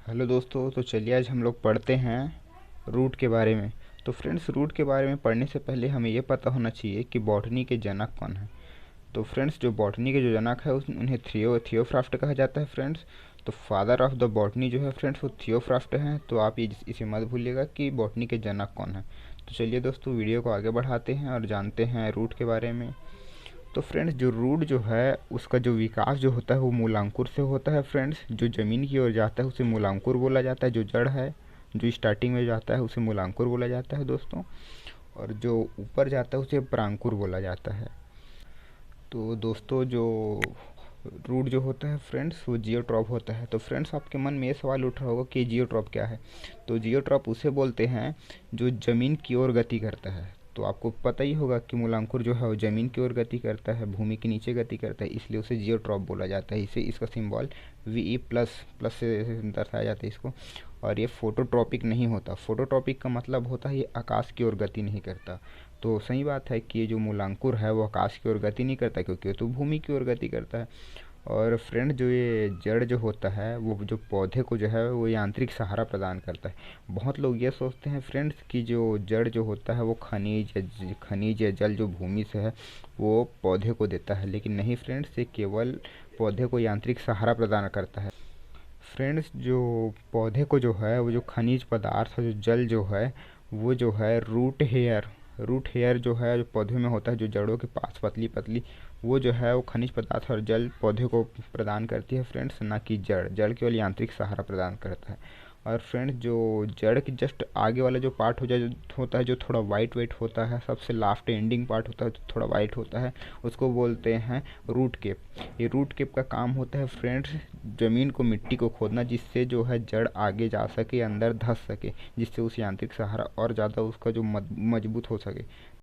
Hello दोस्तों, तो चलिए आज हम लोग पढ़ते हैं रूट के बारे में। तो फ्रेंड्स, रूट के बारे में पढ़ने से पहले हमें ये पता होना चाहिए कि बॉटनी के जनक कौन है। तो फ्रेंड्स, जो बॉटनी के जो जनक है उन्हें थियोफ्रास्ट कहा जाता है फ्रेंड्स। तो फादर ऑफ द बॉटनी जो है फ्रेंड्स वो थियोफ्रास्ट हैं। तो आप ये इसे मत भूलिएगा कि बॉटनी के जनक कौन है। तो चलिए दोस्तों, वीडियो को आगे बढ़ाते हैं और जानते हैं रूट के बारे में। तो फ्रेंड्स, जो रूट जो है उसका जो विकास जो होता है वो मूलांकुर से होता है फ्रेंड्स। जो ज़मीन की ओर जाता है उसे मूलांकुर बोला जाता है। जो जड़ है जो स्टार्टिंग में जाता है उसे मूलांकुर बोला जाता है दोस्तों। और जो ऊपर जाता है उसे प्रांकुर बोला जाता है। तो दोस्तों, जो रूट जो होता है फ्रेंड्स वो जियोट्रॉप होता है। तो फ्रेंड्स, आपके मन में ये सवाल उठ रहा होगा कि जियोट्रॉप क्या है। तो जियोट्रॉप उसे बोलते हैं जो ज़मीन की ओर गति करता है। तो आपको पता ही होगा कि मूलांकुर जो है वो ज़मीन की ओर गति करता है, भूमि के नीचे गति करता है, इसलिए उसे जियोट्रॉप बोला जाता है। इसे इसका सिंबल वी प्लस प्लस से दर्शाया जाता है इसको। और ये फोटोट्रॉपिक नहीं होता। फोटोट्रॉपिक का मतलब होता है ये आकाश की ओर गति नहीं करता। तो सही बात है कि ये जो मूलांकुर है वो आकाश की ओर गति नहीं करता, क्योंकि वो तो भूमि की ओर गति करता है। और फ्रेंड, जो ये जड़ जो होता है वो जो पौधे को जो है वो यांत्रिक सहारा प्रदान करता है। बहुत लोग ये सोचते हैं फ्रेंड्स कि जो जड़ जो होता है वो खनिज या जल जो भूमि से है वो पौधे को देता है, लेकिन नहीं फ्रेंड्स, ये केवल पौधे को यांत्रिक सहारा प्रदान करता है। फ्रेंड्स, जो पौधे को जो है वो जो खनिज पदार्थ है, जो जल जो है वो जो है रूट हेयर जो है जो पौधे में होता है, जो जड़ों के पास पतली पतली, वो जो है वो खनिज पदार्थ और जल पौधे को प्रदान करती है फ्रेंड्स, ना कि जड़ केवल यांत्रिक सहारा प्रदान करता है। और फ्रेंड्स, जो जड़ के जस्ट आगे वाला जो पार्ट होता है जो थोड़ा वाइट वाइट होता है, सबसे लास्ट एंडिंग पार्ट होता है जो थोड़ा वाइट होता है, उसको बोलते हैं रूट केप। ये रूट केप का काम होता है फ्रेंड्स ज़मीन को, मिट्टी को खोदना, जिससे जो है जड़ आगे जा सके, अंदर धंस सके, जिससे उस यांत्रिक सहारा और ज़्यादा उसका जो मजबूत हो सके।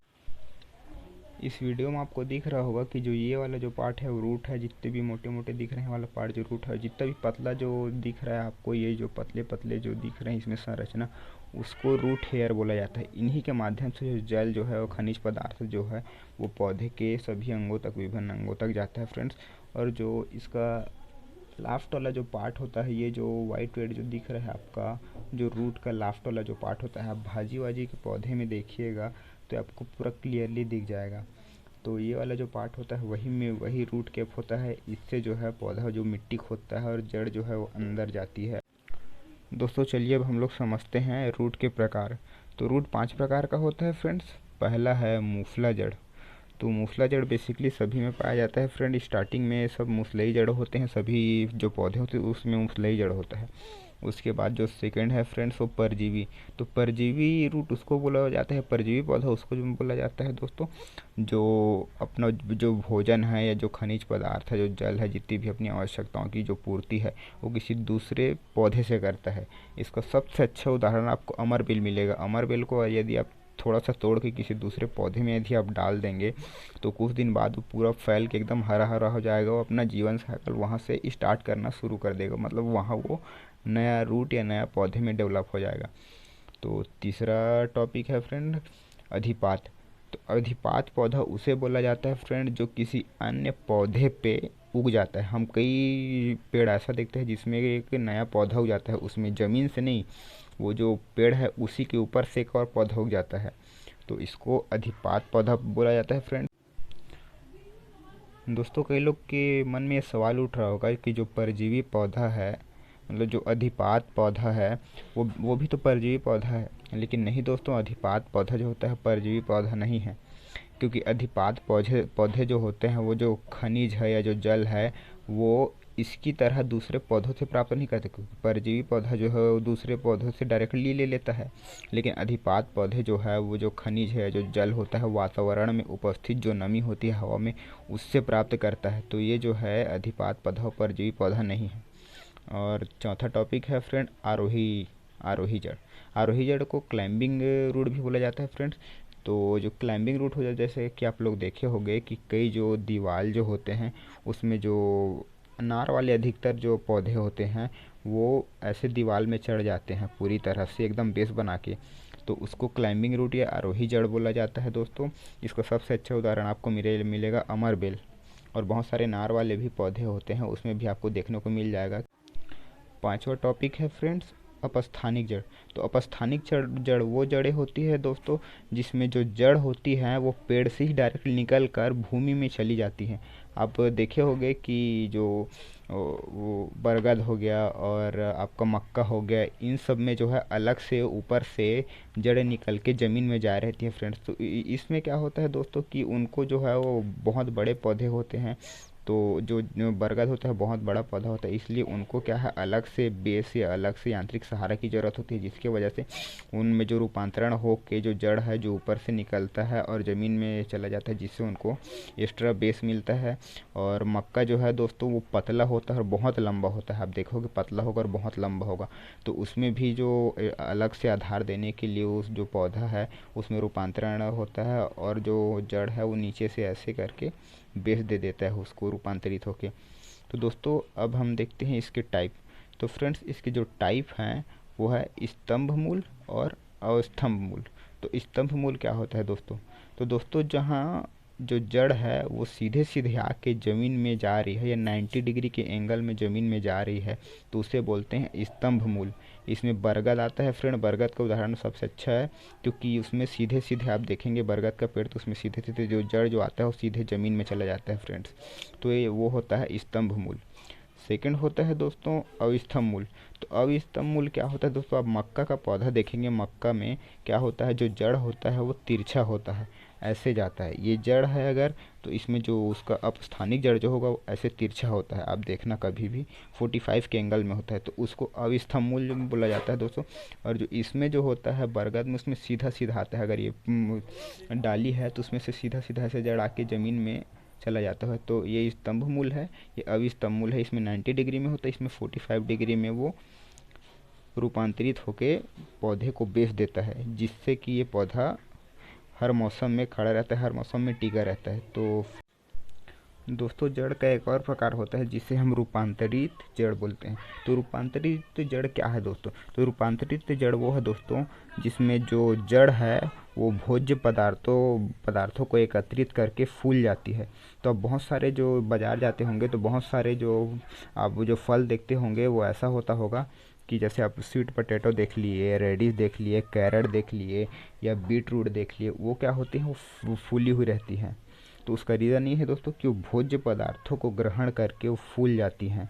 इस वीडियो में आपको दिख रहा होगा कि जो ये वाला जो पार्ट है वो रूट है। जितने भी मोटे मोटे दिख रहे हैं वाला पार्ट जो रूट है, जितना भी पतला जो दिख रहा है आपको, ये जो पतले पतले जो दिख रहे हैं इसमें संरचना, उसको रूट हेयर बोला जाता है। इन्हीं के माध्यम से जो जल जो है वो खनिज पदार्थ जो है वो पौधे के सभी अंगों तक, विभिन्न अंगों तक जाता है फ्रेंड्स। और जो इसका लास्ट वाला जो पार्ट होता है, ये जो वाइट वाइट जो दिख रहा है आपका, जो रूट का लास्ट वाला जो पार्ट होता है, आप भाजी वाजी के पौधे में देखिएगा तो आपको पूरा क्लियरली दिख जाएगा। तो ये वाला जो पार्ट होता है वही रूट कैप होता है। इससे जो है पौधा जो मिट्टी खोदता है और जड़ जो है वो अंदर जाती है। दोस्तों, चलिए अब हम लोग समझते हैं रूट के प्रकार। तो रूट 5 प्रकार का होता है फ्रेंड्स। पहला है मूसला जड़। तो मूसला जड़ बेसिकली सभी में पाया जाता है फ्रेंड। स्टार्टिंग में सब मूसलई जड़ होते हैं, सभी जो पौधे होते हैं उसमें मूसलई जड़ होता है। उसके बाद जो सेकंड है फ्रेंड्स वो परजीवी। तो परजीवी रूट उसको बोला जाता है, परजीवी पौधा उसको जो बोला जाता है दोस्तों, जो अपना जो भोजन है या जो खनिज पदार्थ है, जो जल है, जितनी भी अपनी आवश्यकताओं की जो पूर्ति है वो किसी दूसरे पौधे से करता है। इसका सबसे अच्छा उदाहरण आपको अमरबेल मिलेगा। अमरबेल को यदि आप थोड़ा सा तोड़ के किसी दूसरे पौधे में यदि आप डाल देंगे तो कुछ दिन बाद वो पूरा फैल के एकदम हरा हरा हो जाएगा। वो अपना जीवन साइकिल वहाँ से स्टार्ट करना शुरू कर देगा, मतलब वहाँ वो नया रूट या नया पौधे में डेवलप हो जाएगा। तो तीसरा टॉपिक है फ्रेंड अधिपात। तो अधिपात पौधा उसे बोला जाता है फ्रेंड जो किसी अन्य पौधे पे उग जाता है। हम कई पेड़ ऐसा देखते हैं जिसमें एक नया पौधा उग जाता है, उसमें ज़मीन से नहीं, वो जो पेड़ है उसी के ऊपर से एक और पौधा उग जाता है। तो इसको अधिपात पौधा बोला जाता है फ्रेंड। दोस्तों, कई लोग के मन में ये सवाल उठ रहा होगा कि जो परजीवी पौधा है, मतलब जो अधिपात पौधा है, वो भी तो परजीवी पौधा है। लेकिन नहीं दोस्तों, अधिपात पौधा जो होता है परजीवी पौधा नहीं है। क्योंकि अधिपात पौधे पौधे जो होते हैं वो जो खनिज है या जो जल है वो इसकी तरह दूसरे पौधों से प्राप्त नहीं करते, क्योंकि परजीवी पौधा जो है वो दूसरे पौधों से डायरेक्टली ले लेता है। लेकिन अधिपात पौधे जो है वो जो खनिज है, जो जल होता है, वातावरण में उपस्थित जो नमी होती है हवा में, उससे प्राप्त करता है। तो ये जो है अधिपात पौधा परजीवी पौधा नहीं है। और चौथा टॉपिक है फ्रेंड आरोही आरोही जड़। आरोही जड़ को क्लाइंबिंग रूट भी बोला जाता है फ्रेंड्स। तो जो क्लाइंबिंग रूट हो जाए, जैसे कि आप लोग देखे होंगे कि कई जो दीवार जो होते हैं उसमें जो अनार वाले अधिकतर जो पौधे होते हैं वो ऐसे दीवार में चढ़ जाते हैं पूरी तरह से एकदम बेस बना के। तो उसको क्लाइंबिंग रूट या आरोही जड़ बोला जाता है दोस्तों। इसका सबसे अच्छा उदाहरण आपको मिलेगा अमरबेल। और बहुत सारे नार वाले भी पौधे होते हैं उसमें भी आपको देखने को मिल जाएगा। पांचवा टॉपिक है फ्रेंड्स अपस्थानिक जड़। तो अपस्थानिक जड़ वो जड़ें होती है दोस्तों जिसमें जो जड़ होती है वो पेड़ से ही डायरेक्ट निकल कर भूमि में चली जाती है। आप देखे होंगे कि जो वो बरगद हो गया और आपका मक्का हो गया, इन सब में जो है अलग से ऊपर से जड़ें निकल के ज़मीन में जा रहती हैं फ्रेंड्स। तो इसमें क्या होता है दोस्तों कि उनको जो है वो बहुत बड़े पौधे होते हैं। तो जो बरगद होता है बहुत बड़ा पौधा होता है, इसलिए उनको क्या है अलग से बेस या अलग से यांत्रिक सहारा की ज़रूरत होती है, जिसकी वजह से उनमें जो रूपांतरण हो के जो जड़ है जो ऊपर से निकलता है और ज़मीन में चला जाता है, जिससे उनको एक्स्ट्रा बेस मिलता है। और मक्का जो है दोस्तों वो पतला होता है और बहुत लंबा होता है। आप देखोगे पतला होगा और बहुत लंबा होगा। तो उसमें भी जो अलग से आधार देने के लिए उस जो पौधा है उसमें रूपांतरण होता है और जो जड़ है वो नीचे से ऐसे करके बेस दे देता है उसको रूपांतरित होके। तो दोस्तों अब हम देखते हैं इसके टाइप। तो फ्रेंड्स इसके जो टाइप हैं वो है स्तंभ मूल और अस्तंभ मूल। तो स्तंभ मूल क्या होता है दोस्तों? तो दोस्तों जहाँ जो जड़ है वो सीधे सीधे आके ज़मीन में जा रही है या 90 डिग्री के एंगल में ज़मीन में जा रही है तो उसे बोलते हैं स्तंभ मूल। इसमें बरगद आता है फ्रेंड, बरगद का उदाहरण सबसे अच्छा है क्योंकि उसमें सीधे सीधे आप देखेंगे बरगद का पेड़ तो उसमें सीधे सीधे जो जड़ जो आता है वो सीधे ज़मीन में चला जाता है फ्रेंड्स। तो ये वो होता है स्तंभ मूल। सेकंड होता है दोस्तों अविस्तंभ मूल। तो अविस्तंभ मूल क्या होता है दोस्तों? आप मक्का का पौधा देखेंगे, मक्का में क्या होता है जो जड़ होता है वो तिरछा होता है, ऐसे जाता है। ये जड़ है अगर तो इसमें जो उसका अपस्थानिक जड़ जो होगा वो ऐसे तिरछा होता है। आप देखना कभी भी 45 के एंगल में होता है तो उसको अविस्तंभ मूल बोला जाता है दोस्तों। और जो इसमें जो होता है बरगद में उसमें सीधा सीधा आता है। अगर ये डाली है तो उसमें से सीधा सीधा ऐसे जड़ आके ज़मीन में चला जाता है। तो ये स्तंभ मूल है, ये अविस्तंभ मूल है। इसमें 90 डिग्री में होता है, इसमें 45 डिग्री में वो रूपांतरित होके पौधे को बेच देता है, जिससे कि ये पौधा हर मौसम में खड़ा रहता है, हर मौसम में टिका रहता है। तो दोस्तों जड़ का एक और प्रकार होता है जिसे हम रूपांतरित जड़ बोलते हैं। तो रूपांतरित जड़ क्या है दोस्तों? तो रूपांतरित जड़ वो है दोस्तों जिसमें जो जड़ है वो भोज्य पदार्थों को एकत्रित करके फूल जाती है। तो अब बहुत सारे जो बाज़ार जाते होंगे तो बहुत सारे जो आप जो फल देखते होंगे वो ऐसा होगा कि जैसे आप स्वीट पोटैटो देख लिए, रेडिश देख लिए, कैरेट देख लिए या बीट रूट देख लिए, वो क्या होती हैं वो फूली हुई रहती हैं। तो उसका रीज़न ये है दोस्तों कि वो भोज्य पदार्थों को ग्रहण करके वो फूल जाती हैं।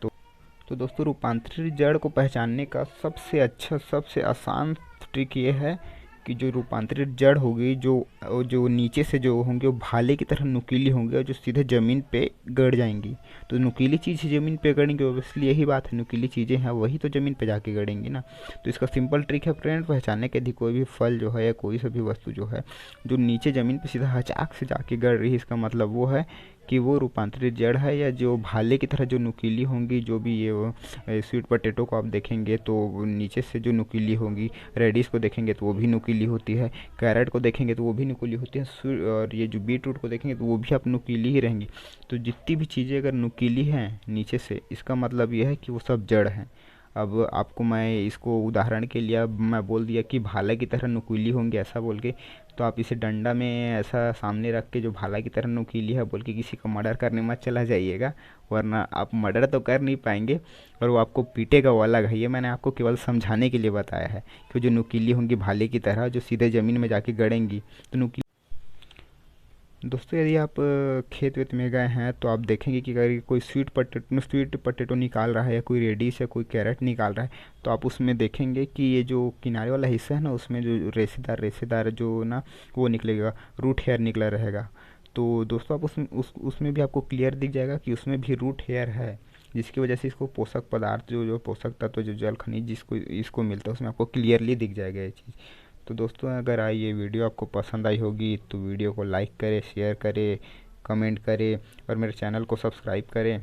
तो दोस्तों रूपांतरित जड़ को पहचानने का सबसे अच्छा सबसे आसान ट्रिक ये है कि जो रूपांतरित जड़ होगी जो नीचे से जो होंगे वो भाले की तरह नुकीली होंगे और जो सीधे ज़मीन पे गड़ जाएंगी। तो नुकीली चीज़ ज़मीन पे गड़ेंगी, ऑब्वियसली यही बात है, नुकीली चीज़ें हैं वही तो ज़मीन पे जाके गड़ेंगी ना। तो इसका सिंपल ट्रिक है फ्रेंड पहचानने के लिए कोई भी फल जो है या कोई सा भी वस्तु जो है जो नीचे ज़मीन पे सीधा हचाक से जाके गड़ रही है, इसका मतलब वो है कि वो रूपांतरित जड़ है। या जो भाले की तरह जो नुकीली होंगी, जो भी ये स्वीट पोटैटो को आप देखेंगे तो नीचे से जो नुकीली होंगी, रेडिश को देखेंगे तो वो भी नुकीली होती है, कैरेट को देखेंगे तो वो भी नुकीली होती है, और ये जो बीट रूट को देखेंगे तो वो भी आप नुकीली ही रहेंगी। तो जितनी भी चीज़ें अगर नुकीली हैं नीचे से, इसका मतलब ये है कि वो सब जड़ हैं। अब आपको मैं इसको उदाहरण के लिए अब मैं बोल दिया कि भाला की तरह नुकीली होंगी ऐसा बोल के, तो आप इसे डंडा में ऐसा सामने रख के जो भाला की तरह नुकीली है बोल के किसी का मर्डर करने मत चला जाइएगा, वरना आप मर्डर तो कर नहीं पाएंगे और वो आपको पीटेगा वो अलग है। ये मैंने आपको केवल समझाने के लिए बताया है कि जो नुकीली होंगी भाले की तरह जो सीधे ज़मीन में जाके गड़ेंगी तो नुकीली। दोस्तों यदि आप खेत वेत में गए हैं तो आप देखेंगे कि अगर कोई स्वीट पोटैटो निकाल रहा है या कोई रेडिश या कोई कैरेट निकाल रहा है तो आप उसमें देखेंगे कि ये जो किनारे वाला हिस्सा है ना उसमें जो रेसेदार जो ना वो निकलेगा, रूट हेयर निकला रहेगा। तो दोस्तों आप उसमें भी आपको क्लियर दिख जाएगा कि उसमें भी रूट हेयर है, जिसकी वजह से इसको पोषक पदार्थ जो पोषक तत्व जो जल खनिज जिसको इसको मिलता है उसमें आपको क्लियरली दिख जाएगा ये चीज़। तो दोस्तों अगर ये वीडियो आपको पसंद आई होगी तो वीडियो को लाइक करें, शेयर करें, कमेंट करें और मेरे चैनल को सब्सक्राइब करें।